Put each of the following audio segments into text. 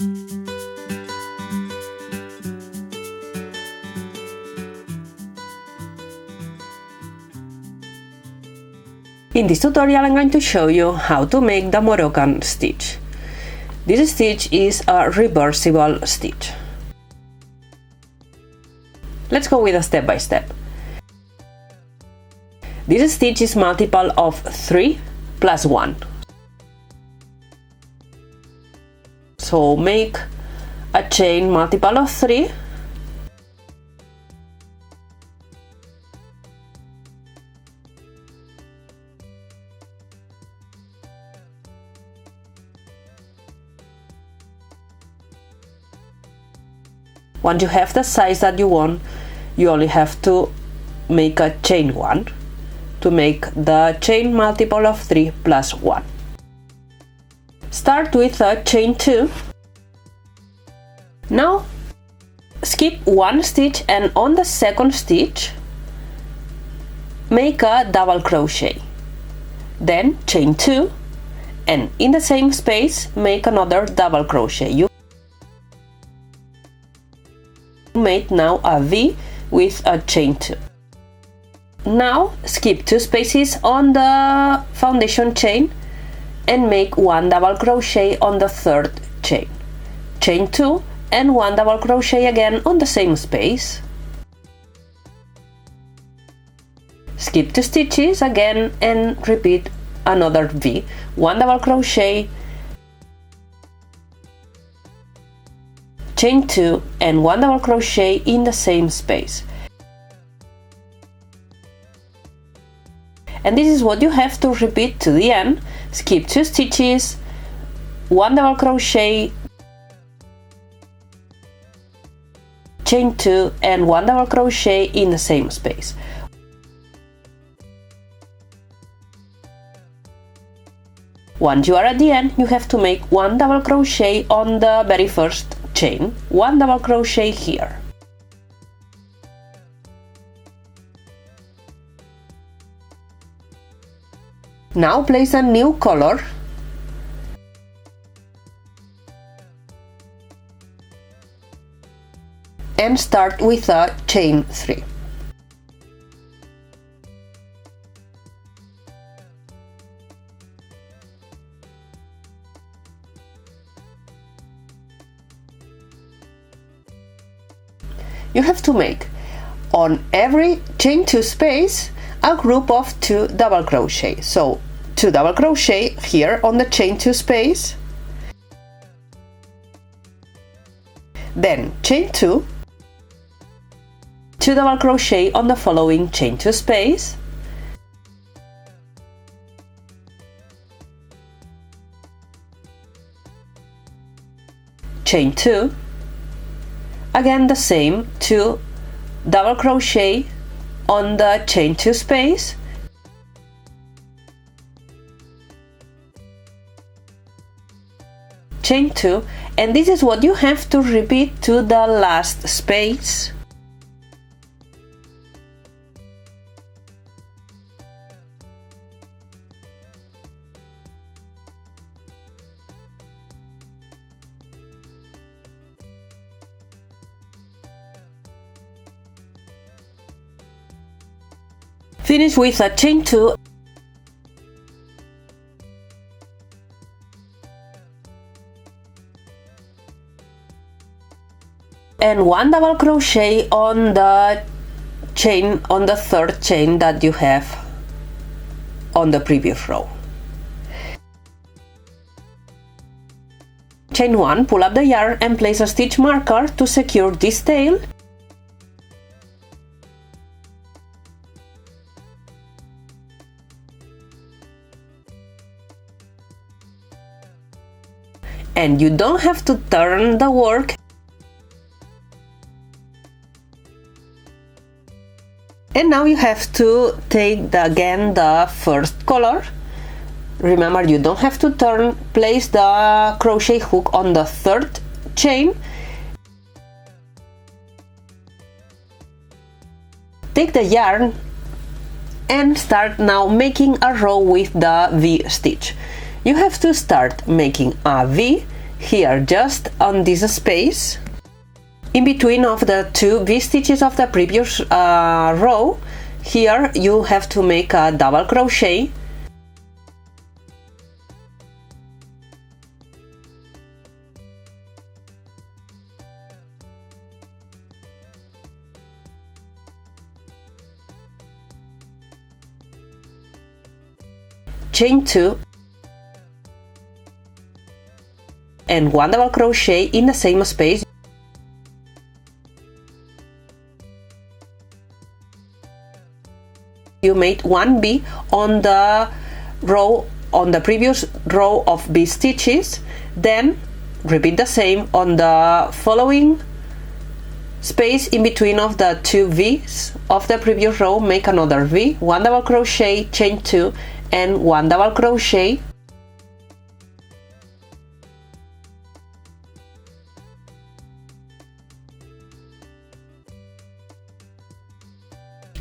In this tutorial I'm going to show you how to make the Moroccan stitch. This stitch is a reversible stitch. Let's go with a step by step. This stitch is multiple of 3 plus 1. So make a chain multiple of 3. Once you have the size that you want, you only have to make a chain 1 to make the chain multiple of 3 plus 1. Start with a chain 2. Now skip one stitch and on the second stitch make a double crochet. Then chain 2 and in the same space make another double crochet. You made now a V with a chain 2. Now skip 2 spaces on the foundation chain and make 1 double crochet on the third chain. Chain 2 and 1 double crochet again on the same space. Skip 2 stitches again and repeat another V. 1 double crochet, chain 2 and 1 double crochet in the same space. And this is what you have to repeat to the end. Skip 2 stitches, 1 double crochet, chain 2 and 1 double crochet in the same space. Once you are at the end, you have to make 1 double crochet on the very first chain, 1 double crochet here. Now place a new color and start with a chain 3. You have to make on every chain 2 space a group of 2 double crochet. So 2 double crochet here on the chain 2 space, then chain 2, 2 double crochet on the following chain 2 space, chain 2, again the same, 2 double crochet on the chain 2 space, chain 2, and this is what you have to repeat to the last space. Finish with a chain 2 and 1 double crochet on the chain, on the third chain that you have on the previous row. Chain 1, pull up the yarn and place a stitch marker to secure this tail. And you don't have to turn the work. And now you have to take again the first color. Remember, you don't have to turn. Place the crochet hook on the third chain. Take the yarn and start now making a row with the V stitch. You have to start making a V here, just on this space, in between of the two V-stitches of the previous row. Here you have to make a double crochet, chain 2 and 1 double crochet in the same space. You made 1 V on the row, on the previous row of V stitches, then repeat the same on the following space in between of the two V's of the previous row. Make another V, 1 double crochet, chain 2 and 1 double crochet,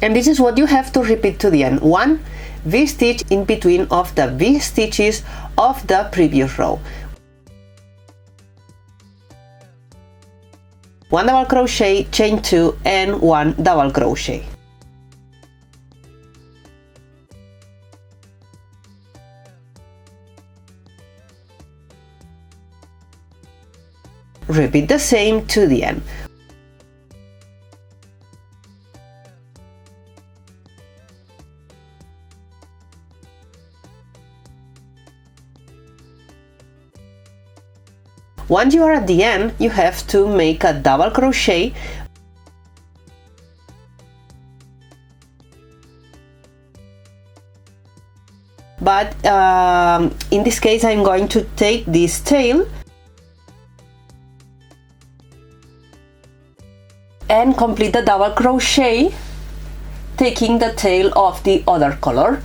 and this is what you have to repeat to the end. 1 V stitch in between of the V stitches of the previous row, 1 double crochet, chain 2 and 1 double crochet. Repeat the same to the end. Once you are at the end, you have to make a double crochet, but in this case I'm going to take this tail and complete the double crochet, taking the tail of the other color.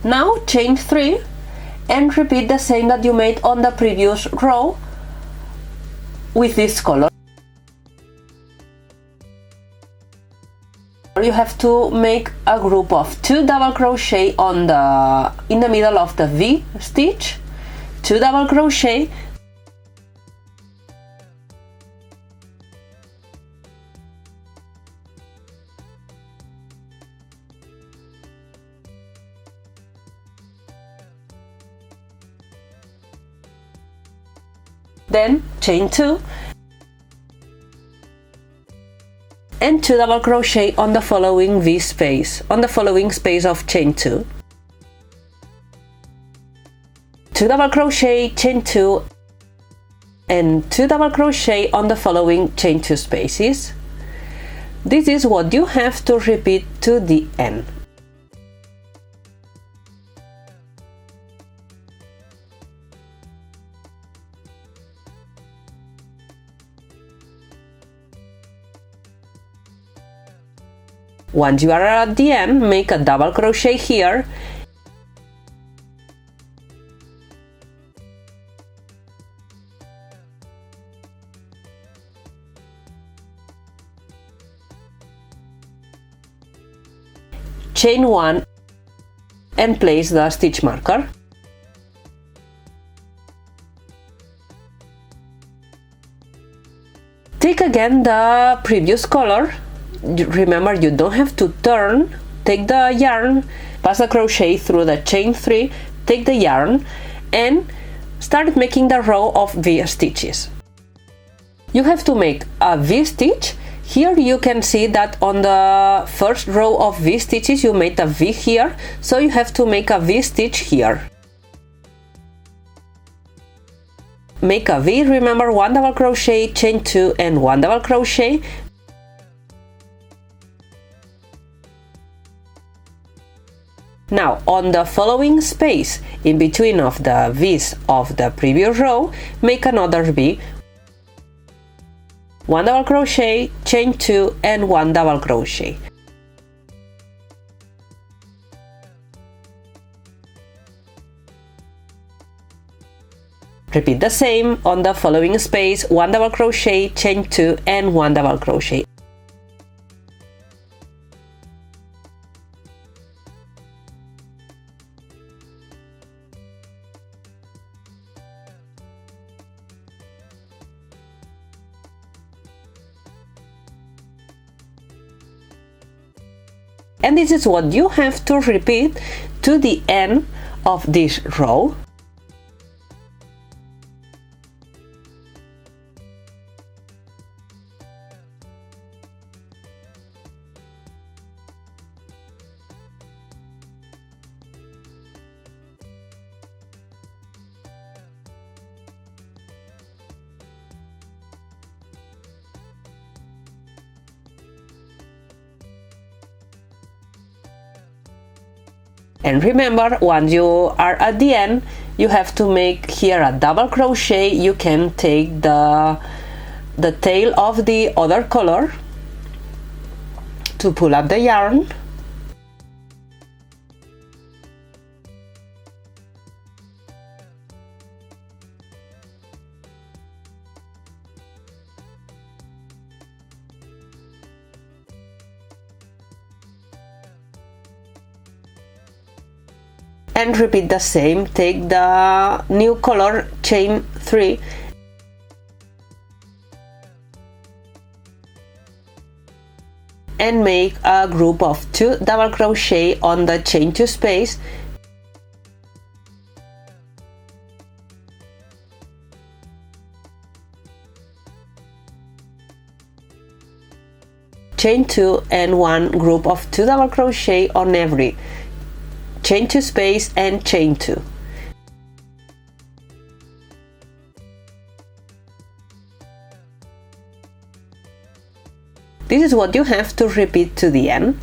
Now chain 3 and repeat the same that you made on the previous row with this color. You have to make a group of 2 double crochet in the middle of the V stitch, 2 double crochet, then chain 2 and 2 double crochet on the following V space, on the following space of chain 2, 2 double crochet, chain 2 and 2 double crochet on the following chain 2 spaces. This is what you have to repeat to the end. Once you are at the end, make a double crochet here chain 1 and place the stitch marker. Take again the previous color. Remember, you don't have to turn. Take the yarn, pass the crochet through the chain 3, take the yarn and start making the row of V stitches. You have to make a V stitch. Here you can see that on the first row of V stitches you made a V here, so you have to make a V stitch here. Make a V, remember, 1 double crochet, chain 2 and 1 double crochet. Now on the following space in between of the V's of the previous row, make another V, 1 double crochet, chain 2 and 1 double crochet. Repeat the same on the following space, 1 double crochet, chain 2 and 1 double crochet. And this is what you have to repeat to the end of this row. And remember, once you are at the end, you have to make here a double crochet. You can take the tail of the other color to pull up the yarn. And repeat the same, take the new color, chain 3 and make a group of 2 double crochet on the chain 2 space, chain 2 and 1 group of 2 double crochet on every chain 2 space and chain 2. This is what you have to repeat to the end.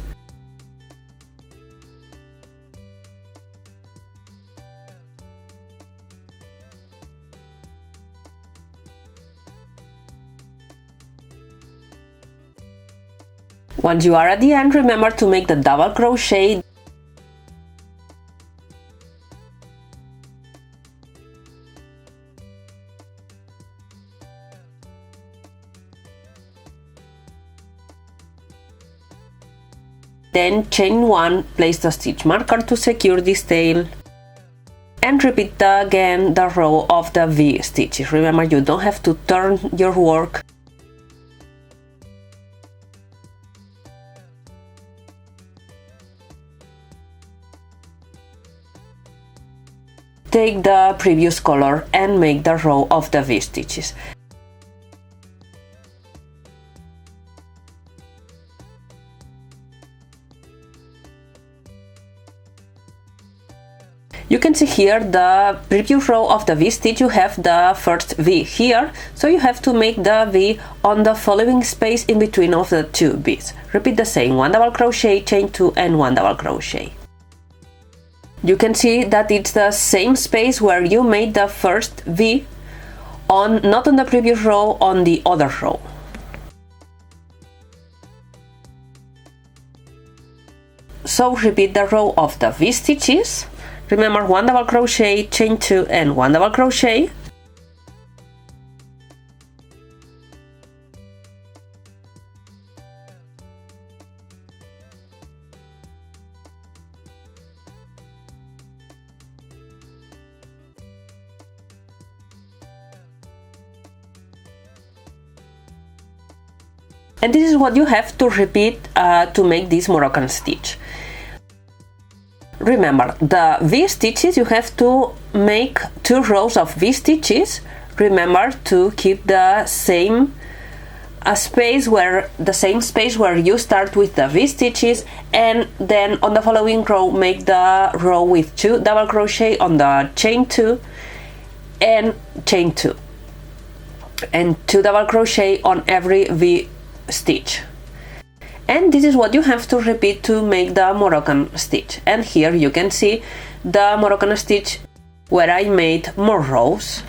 Once you are at the end, remember to make the double crochet. Then chain 1, place the stitch marker to secure this tail and repeat again the row of the V stitches. Remember, you don't have to turn your work. Take the previous color and make the row of the V stitches. You can see here the previous row of the V stitch, you have the first V here, so you have to make the V on the following space in between of the 2 V's. Repeat the same, 1 double crochet, chain 2 and 1 double crochet. You can see that it's the same space where you made the first V, not on the previous row, on the other row. So repeat the row of the V stitches. Remember, 1 double crochet, chain 2 and 1 double crochet. And this is what you have to repeat to make this Moroccan stitch. Remember, the V stitches, you have to make 2 rows of V stitches. Remember to keep the same space where you start with the V stitches, and then on the following row make the row with 2 double crochet on the chain 2 and chain 2 and 2 double crochet on every V stitch. And this is what you have to repeat to make the Moroccan stitch. And here you can see the Moroccan stitch where I made more rows.